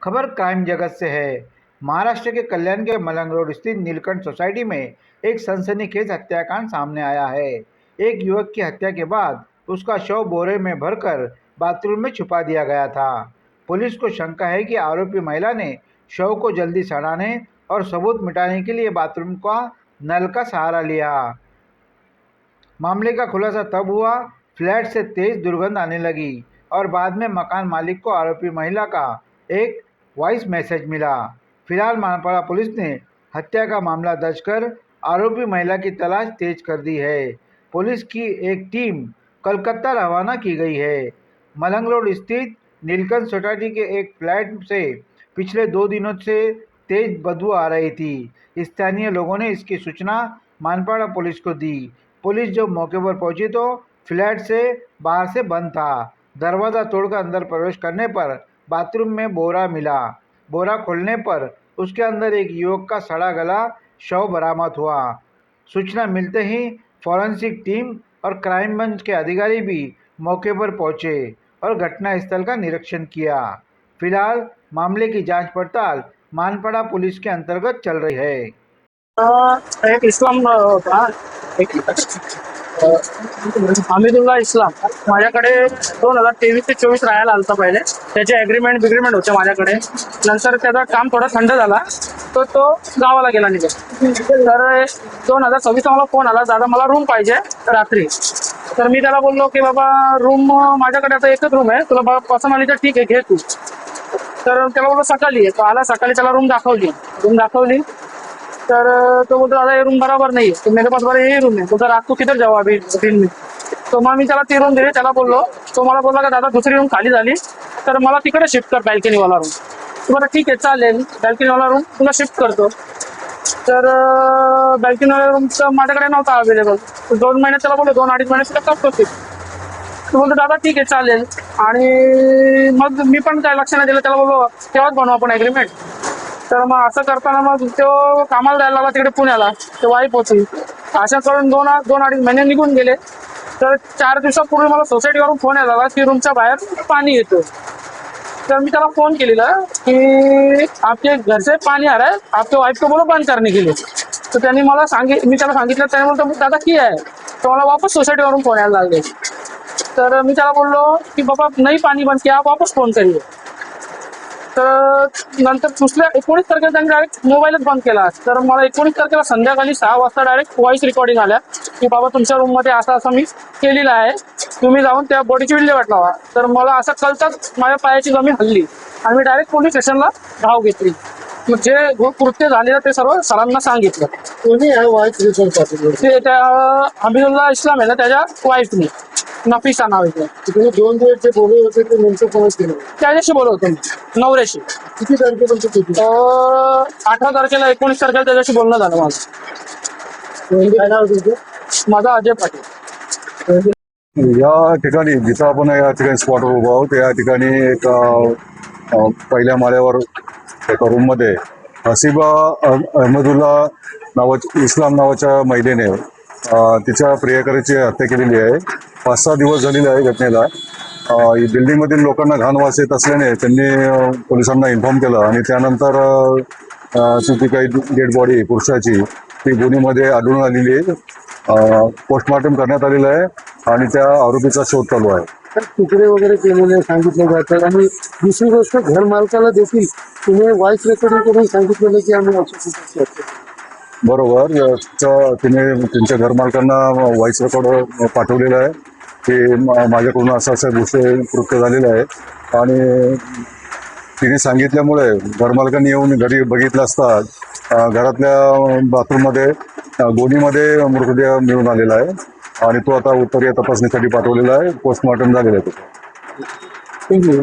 खबर क्राइम जगत से है। महाराष्ट्र के कल्याण के मलंग रोड स्थित नीलकंठ सोसाइटी में एक सनसनीखेज हत्याकांड सामने आया है। एक युवक की हत्या के बाद उसका शव बोरे में भरकर बाथरूम में छुपा दिया गया था। पुलिस को शंका है कि आरोपी महिला ने शव को जल्दी सड़ाने और सबूत मिटाने के लिए बाथरूम का नल का सहारा लिया। मामले का खुलासा तब हुआ फ्लैट से तेज दुर्गंध आने लगी और बाद में मकान मालिक को आरोपी महिला का एक वॉइस मैसेज मिला। फिलहाल मानपाड़ा पुलिस ने हत्या का मामला दर्ज कर आरोपी महिला की तलाश तेज कर दी है। पुलिस की एक टीम कलकत्ता रवाना की गई है। मलंग रोड स्थित नीलकंठ सोसाइटी के एक फ्लैट से पिछले 2 दिनों से तेज बदबू आ रही थी। स्थानीय लोगों ने इसकी सूचना मानपाड़ा पुलिस को दी। पुलिस जब मौके पर पहुंची तो फ्लैट से बाहर से बंद था। दरवाज़ा तोड़कर अंदर प्रवेश करने पर बाथरूम में बोरा मिला। बोरा खोलने पर उसके अंदर एक युवक का सड़ा गला शव बरामद हुआ। सूचना मिलते ही फॉरेंसिक टीम और क्राइम ब्रांच के अधिकारी भी मौके पर पहुंचे और घटनास्थल का निरीक्षण किया। फिलहाल मामले की जांच पड़ताल मानपाड़ा पुलिस के अंतर्गत चल रही है। एक इस्लाम होता, एक हमीदुल्ला इस्लाम माझ्याकडे 2023 ते 24 राहायला आलता पहिले. त्याचे ॲग्रीमेंट होते माझ्याकडे. नंतर त्याचं काम थोडं थंड झाला तर तो गावाला गेला निघून. तर 2026 मला फोन आला, दादा मला रूम पाहिजे रात्री. तर मी त्याला बोललो की बाबा रूम माझ्याकडे आता एकच रूम आहे, तुला पसंत आली तर ठीक आहे घे तू. तर त्याला बोललो सकाळी तो आला, सकाळी त्याला रूम दाखवली. तर तो बोलतो दादा ये रूम बराबर नहीं है, तो मेरे पास बड़ा यही रूम है, तो रात को किधर जाओ अभी दिन में. तो मग मी त्याला ती रूम दिली. त्याला बोललो, तो मला बोलला का दादा दुसरी रूम खाली झाली तर मला तिकडे शिफ्ट कर बॅल्कनीवाला रूम. तो बोला ठीक आहे चालेल, बॅल्कनीवाला रूम तुला शिफ्ट करतो. तर बॅल्कनीवाला रूमचं माझ्याकडे नव्हता अवेलेबल. 2 महिने त्याला बोललो 2-2.5 महिने तुला करतो ते. तो बोलतो दादा ठीक आहे चालेल. आणि मग मी पण काय लक्ष नाही दिलं. त्याला बोललो तेव्हाच बनवू आपण ॲग्रीमेंट. तर मग असं करताना मग तो कामाला जायला लागला तिकडे पुण्याला. तो वाईफ होती. अशा करून 2-2.5 महिने निघून गेले. तर 4 दिवसापूर्वी मला सोसायटीवरून फोन यायला की रूमच्या बाहेर पाणी येतं. तर मी त्याला फोन केलेला की आपके घर से पानी आ रहा है, आपके वाइफ को बोलो बंद करने के लिए. तर त्यांनी मला मी त्याला सांगितलं. त्याने बोलतो दादा की आहे. तर मला वापस सोसायटीवरून फोन यायला लागले. तर मी त्याला बोललो की बाबा नाही पाणी बंद किया, आप वापस फोन करिए. तर नंतर दुसऱ्या 19 तारखेला त्यांनी डायरेक्ट मोबाईलच बंद केला. तर मला 19 तारखेला संध्याकाळी 6 वाजता डायरेक्ट व्हॉइस रेकॉर्डिंग आल्या की बाबा तुमच्या रूममध्ये असं मी केलेलं आहे, तुम्ही जाऊन त्या बॉडीची विल्हेवाट लावा. तर मला असं कळताच माझ्या पायाची जमीन हल्ली आणि मी डायरेक्ट पोलीस स्टेशनला धाव घेतली. जे कृत्य झालेलं ते सर्व सरांना सांगितलं. ते त्या हमीदुल्ला इस्लाम आहे ना त्याच्या वाईफने नफिसा नाव आहे. तुम्ही 2 दिवस जे बोलत होते ते नेमकं कोणाच केलं? त्याच्याशी बोलत होतो मी, नवऱ्याशी. किती तारखेपर्यंत होती? 18 तारखेला 19 तारखेला त्याच्याशी बोलणं झालं माझं. काय नाव तुमचं? माझा अजय पाटील. या ठिकाणी जिथं आपण या ठिकाणी स्पॉटवर उभा आहोत, या ठिकाणी एक पहिल्या माळ्यावर एका रूममध्ये हसीबा अहमदुल्ला इस्लाम नावाच्या महिलेने तिच्या प्रियकराची हत्या केलेली आहे. 5-6 दिवस झालेले आहे घटनेला. बिल्डिंगमधील लोकांना घाण वास येत असल्याने त्यांनी पोलिसांना इन्फॉर्म केलं आणि त्यानंतर ती काही डेड बॉडी पुरुषाची ती गुन्ह्यामध्ये आढळून आलेली आहे. पोस्टमॉर्टम करण्यात आलेलं आहे आणि त्या आरोपीचा शोध चालू आहे. तुकडे वगैरे केलेले सांगितलं जातं आणि दुसरी गोष्ट घर मालकाला देखील तुम्ही व्हॉइस रेकॉर्डिंग करून सांगितलेलं की आम्ही असं. बरोबर, तिने त्यांच्या घरमालकांना व्हॉइस रेकॉर्ड पाठवलेलं आहे की माझ्याकडून असं कृत्य झालेलं आहे. आणि तिने सांगितल्यामुळे घरमालकांनी येऊन घरी बघितलं असता घरातल्या बाथरूममध्ये गोणीमध्ये मृतदेह मिळून आलेला आहे आणि तो आता उत्तरीय तपासणीसाठी पाठवलेला आहे. पोस्टमॉर्टम झालेला आहे. थँक्यू.